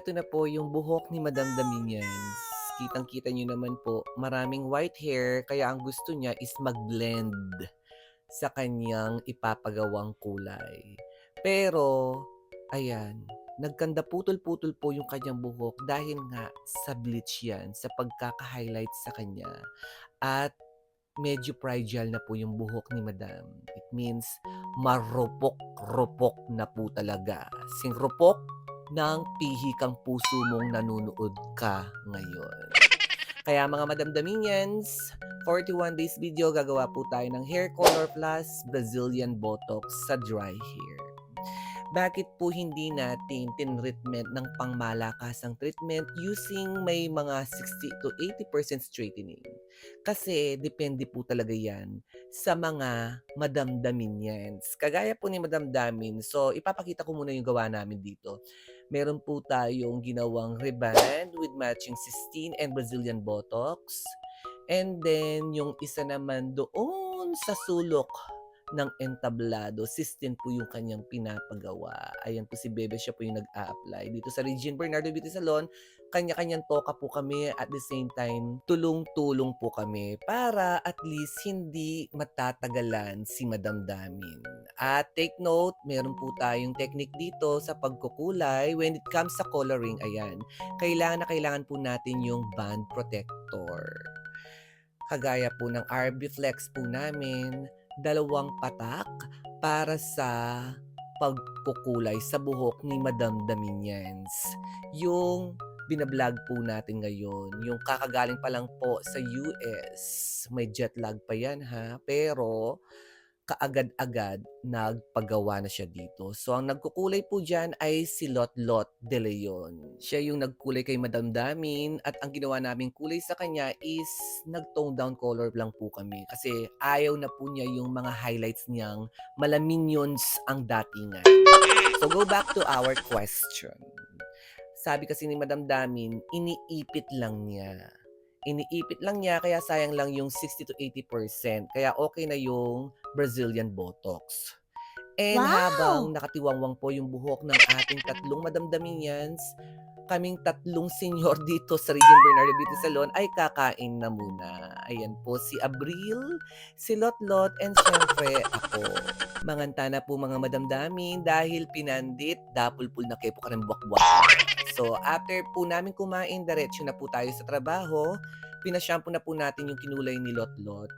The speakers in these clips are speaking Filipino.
eto na po yung buhok ni Madam Daminians. Kitang-kita niyo naman po, maraming white hair kaya ang gusto niya is mag-blend sa kanyang ipapagawang kulay. Pero, ayan, nagkanda putol-putol po yung kanyang buhok dahil nga sa bleach yan, sa pagkaka-highlight sa kanya. At medyo fragile na po yung buhok ni Madam. It means marupok-rupok na po talaga. Singrupok ng pihi kang puso mong nanunood ka ngayon. Kaya mga Madam Daminians, 41 days video gagawa po tayo ng hair color plus Brazilian Botox sa dry hair. Bakit po hindi natin tinreatment ng pangmalakasang treatment using may mga 60 to 80% straightening? Kasi depende po talaga yan sa mga madamdamin yan. Kagaya po ni Madam Damin, so ipapakita ko muna yung gawa namin dito. Meron po tayong ginawang reband with matching cysteine and Brazilian Botox. And then, yung isa naman doon sa sulok ng entablado, cysteine po yung kanyang pinapagawa. Ayan po si Bebe, siya po yung nag-a-apply. Dito sa Regine Bernardo Beauty Salon, kanya-kanyang toka po kami at the same time, tulong-tulong po kami para at least hindi matatagalan si Madam Damin. At take note, meron po tayong technique dito sa pagkukulay. When it comes sa coloring, ayan, kailangan na kailangan po natin yung band protector. Kagaya po ng RB Flex po namin, 2 patak para sa pagkukulay sa buhok ni Madam Daminians. Yung binablog po natin ngayon, yung kakagaling pa lang po sa US. May jet lag pa yan ha, pero kaagad-agad nagpagawa na siya dito. So, ang nagkukulay po dyan ay si Lot De Leon. Siya yung nagkulay kay Madam Damin at ang ginawa namin kulay sa kanya is nag-tone down color lang po kami kasi ayaw na po niya yung mga highlights niyang malaminions ang datingan. So, go back to our question. Sabi kasi ni Madam Damin, iniipit lang niya. Iniipit lang niya kaya sayang lang yung 60 to 80%. Kaya okay na yung Brazilian Botox. And habang Wow! nakatiwangwang po yung buhok ng ating tatlong madamdaminians, kaming tatlong senior dito sa Regine Bernardo Beauty Salon ay kakain na muna. Ayan po si Abril, si Lotlot, and syempre ako. Manganta na po mga madamdamin dahil pinandit, dapulpul na kayo po ka rin buwak-buwak. So after po namin kumain, diretso na po tayo sa trabaho. Pinashampoo na po natin yung kinulay ni Lotlot.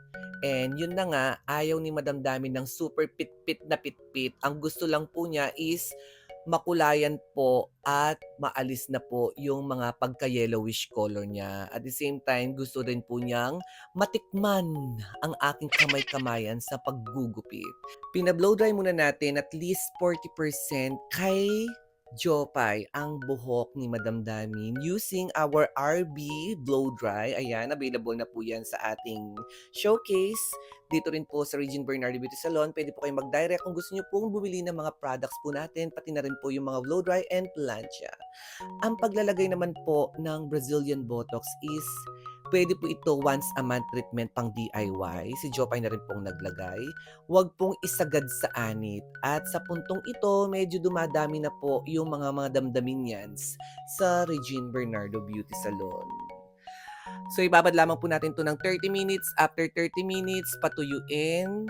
And yun na nga, ayaw ni Madam Dami ng super pit-pit na pit-pit. Ang gusto lang po niya is makulayan po at maalis na po yung mga pagka-yellowish color niya. At the same time, gusto rin po niyang matikman ang aking kamay-kamayan sa paggugupit. Pina-blow dry muna natin at least 40% kay Jopay ang buhok ni Madam Damin using our RB Blow Dry. Ayan, available na po yan sa ating showcase. Dito rin po sa Regine Bernardo Beauty Salon. Pwede po kayong mag-direct kung gusto nyo pong bumili ng mga products po natin, pati na rin po yung mga blow dry and plancha. Ang paglalagay naman po ng Brazilian Botox is pwede po ito once a month treatment pang DIY. Si Jopay na rin pong naglagay. Huwag pong isagad sa anit. At sa puntong ito, medyo dumadami na po yung mga damdaminians sa Regine Bernardo Beauty Salon. So, ibabad lamang po natin to ng 30 minutes. After 30 minutes, patuyuin.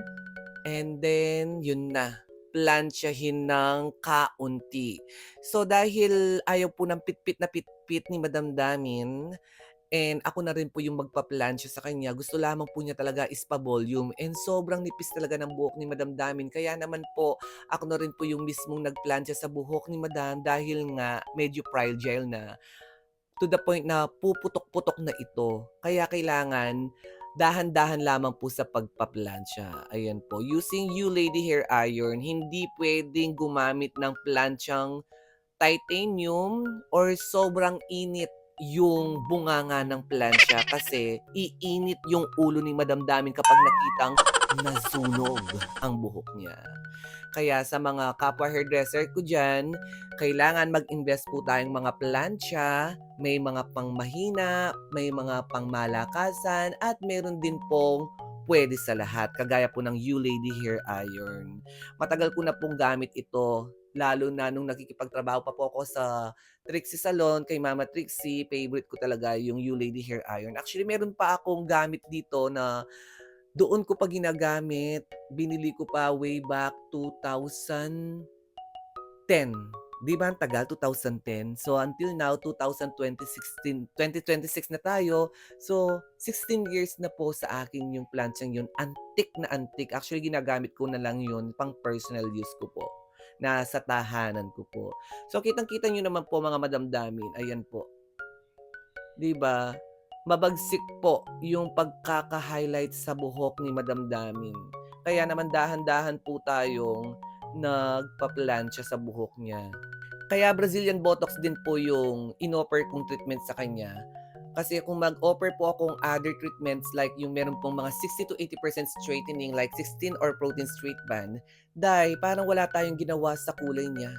And then, yun na. Plansyahin ng kaunti. So, dahil ayaw po ng pitpit na pitpit ni Madam Damin, and ako na rin po yung magpa-plansya sa kanya. Gusto lamang po niya talaga is pa-volume. And sobrang nipis talaga ng buhok ni Madam Damin. Kaya naman po, ako na rin po yung mismong nagplansya sa buhok ni Madam dahil nga medyo fragile na. To the point na puputok-putok na ito. Kaya kailangan dahan-dahan lamang po sa pagpa-plansya. Ayan po. Using U-Lady Hair Iron, hindi pwedeng gumamit ng plansyang titanium or sobrang init yung bunganga ng plancha kasi iinit yung ulo ni Madam Damin kapag nakitang nasunog ang buhok niya. Kaya sa mga kapwa hairdresser ko dyan, kailangan mag-invest po tayong mga plancha, may mga pangmahina, may mga pangmalakasan, at meron din pong pwede sa lahat. Kagaya po ng U-Lady Hair Iron. Matagal ko na pong gamit ito. Lalo na nung nakikipagtrabaho pa po ako sa Trixie Salon, kay Mama Trixie, favorite ko talaga yung You Lady Hair Iron. Actually, meron pa akong gamit dito na doon ko pa ginagamit. Binili ko pa way back 2010. 'Di ba ang tagal, 2010? So until now, 2026 na tayo. So 16 years na po sa akin yung plantsyang yun. Antik na antik. Actually, ginagamit ko na lang yun pang personal use ko po. Nasa tahanan ko po. So kitang-kita nyo naman po mga madamdamin. Ayan po. 'Di ba? Mabagsik po yung pagkaka-highlight sa buhok ni Madam Damin. Kaya naman dahan-dahan po tayong nagpaplantsa sa buhok niya. Kaya Brazilian Botox din po yung inoffer kong treatment sa kanya. Kasi kung mag-offer po akong other treatments like yung meron pong mga 60 to 80% straightening like 16 or protein straight band, dahil parang wala tayong ginawa sa kulay niya.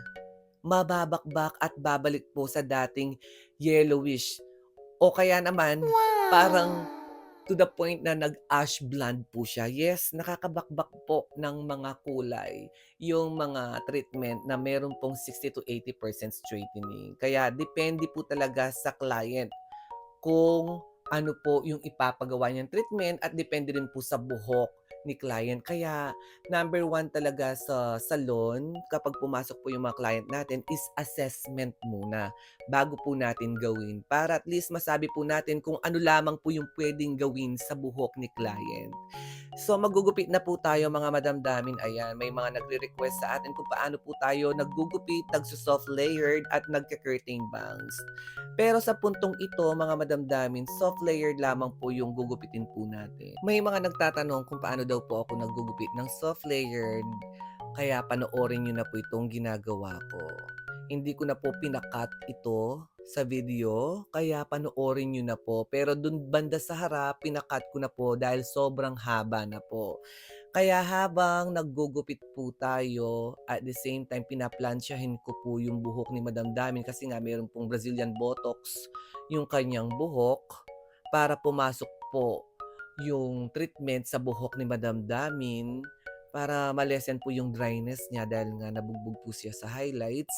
Mababakbak at babalik po sa dating yellowish. O kaya naman, parang to the point na nag-ash blonde po siya. Yes, nakakabakbak po ng mga kulay yung mga treatment na meron pong 60 to 80% straightening. Kaya depende po talaga sa client kung ano po yung ipapagawa niyang treatment at depende rin po sa buhok ni client. Kaya number one talaga sa salon kapag pumasok po yung mga client natin is assessment muna bago po natin gawin para at least masabi po natin kung ano lamang po yung pwedeng gawin sa buhok ni client. So magugupit na po tayo mga madamdamin. Ayan, may mga nagre-request sa atin kung paano po tayo naggugupit, nagso-soft layered at nagka-curtain bangs. Pero sa puntong ito, mga madamdamin, soft layered lamang po yung gugupitin po natin. May mga nagtatanong kung paano daw po ako naggugupit ng soft layered, kaya panoorin nyo na po itong ginagawa ko. Hindi ko na po pinakat ito sa video, kaya panoorin nyo na po. Pero dun banda sa harap, pinakat ko na po dahil sobrang haba na po. Kaya habang naggugupit po tayo, at the same time pinaplansyahin ko po yung buhok ni Madam Damin kasi nga mayroon pong Brazilian Botox yung kanyang buhok para pumasok po yung treatment sa buhok ni Madam Damin para malesen po yung dryness niya dahil nga nabugbog po siya sa highlights.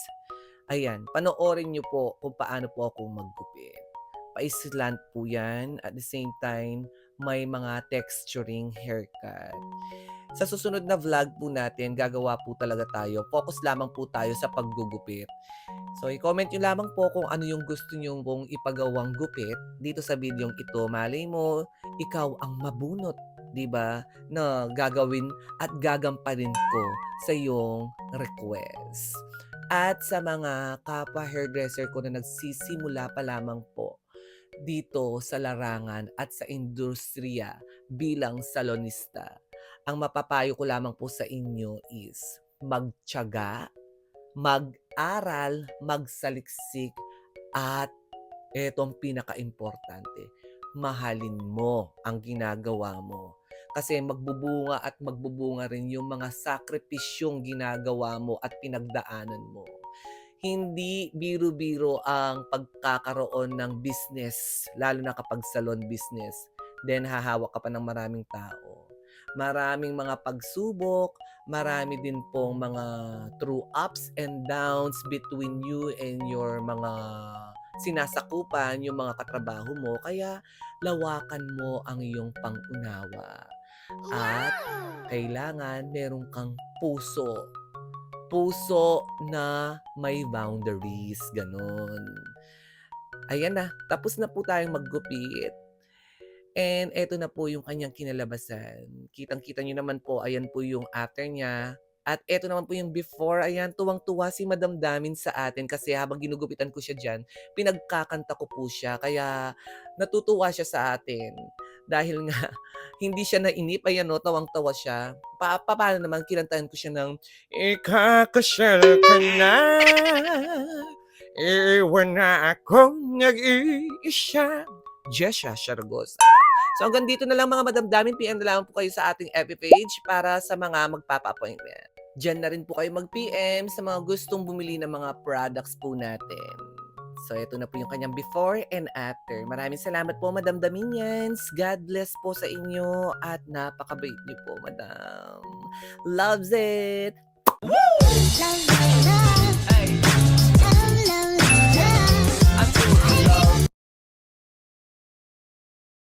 Ayan, panoorin niyo po kung paano po ako maggupit. Pa-slant po yan. At the same time, may mga texturing haircut. Sa susunod na vlog po natin, gagawa po talaga tayo. Focus lamang po tayo sa paggugupit. So, i-comment nyo lamang po kung ano yung gusto nyo pong ipagawang gupit dito sa videong ito. Malay mo, ikaw ang mabunot, di ba? Na gagawin at gagampanin ko sa iyong request. At sa mga kapwa hairdresser ko na nagsisimula pa lamang po dito sa larangan at sa industriya bilang salonista, ang mapapayo ko lamang po sa inyo is magtiyaga, mag-aral, magsaliksik, at etong pinaka-importante, mahalin mo ang ginagawa mo. Kasi magbubunga at magbubunga rin yung mga sakripisyong ginagawa mo at pinagdaanan mo. Hindi biro-biro ang pagkakaroon ng business, lalo na kapag salon business. Then hahawak ka pa ng maraming tao. Maraming mga pagsubok, marami din pong mga true ups and downs between you and your mga sinasakupan, yung mga katrabaho mo. Kaya lawakan mo ang iyong pangunawa. At kailangan meron kang puso. Puso na may boundaries, gano'n. Ayan na, tapos na po tayong maggupit. And eto na po yung kanyang kinalabasan. Kitang-kita niyo naman po, ayan po yung after niya. At eto naman po yung before, ayan, tuwang-tuwa si Madam Damin sa atin kasi habang ginugupitan ko siya dyan, pinagkakanta ko po siya. Kaya natutuwa siya sa atin. Dahil nga, hindi siya nainip, ayan no, tawang-tawa siya. Paano naman, kinantahan ko siya ng, Ikakasyal ka na, iwan na akong nag-iisa. Jesha Shargosa. So hanggang dito na lang mga madamdamin. PM na lang po kayo sa ating FB page para sa mga magpapa-appointment. Diyan na rin po kayo mag-PM sa mga gustong bumili ng mga products po natin. So ito na po yung kanyang before and after. Maraming salamat po Madam Daminians. God bless po sa inyo at napakabait niyo po Madam. Loves it! Woo!